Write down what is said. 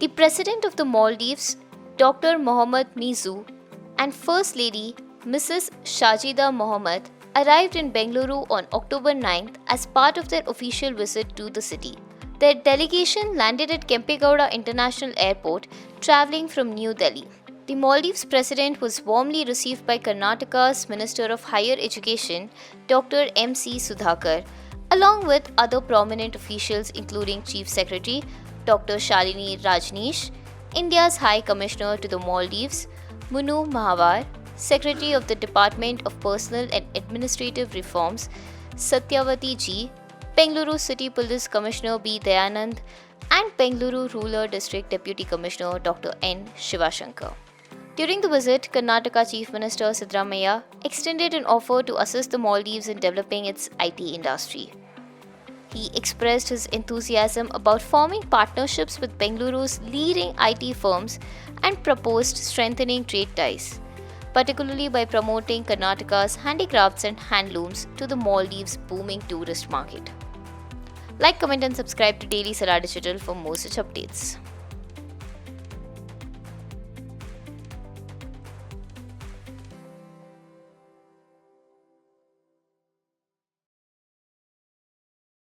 The President of the Maldives, Dr. Mohamed Muizzu, and First Lady Mrs. Sajidha Mohamed arrived in Bengaluru on October 9th as part of their official visit to the city. Their delegation landed at Kempegowda International Airport, travelling from New Delhi. The Maldives President was warmly received by Karnataka's Minister of Higher Education, Dr. M.C. Sudhakar, along with other prominent officials including Chief Secretary Dr. Shalini Rajneesh, India's High Commissioner to the Maldives, Munu Mahawar, Secretary of the Department of Personal and Administrative Reforms, Satyavathi Ji, Bengaluru City Police Commissioner B. Dayananda, and Bengaluru Rural District Deputy Commissioner Dr. N. Shivashankar. During the visit, Karnataka Chief Minister Siddaramaiah extended an offer to assist the Maldives in developing its IT industry. He expressed his enthusiasm about forming partnerships with Bengaluru's leading IT firms and proposed strengthening trade ties, particularly by promoting Karnataka's handicrafts and handlooms to the Maldives' booming tourist market. Like, comment and subscribe to Daily Salar Digital for more such updates.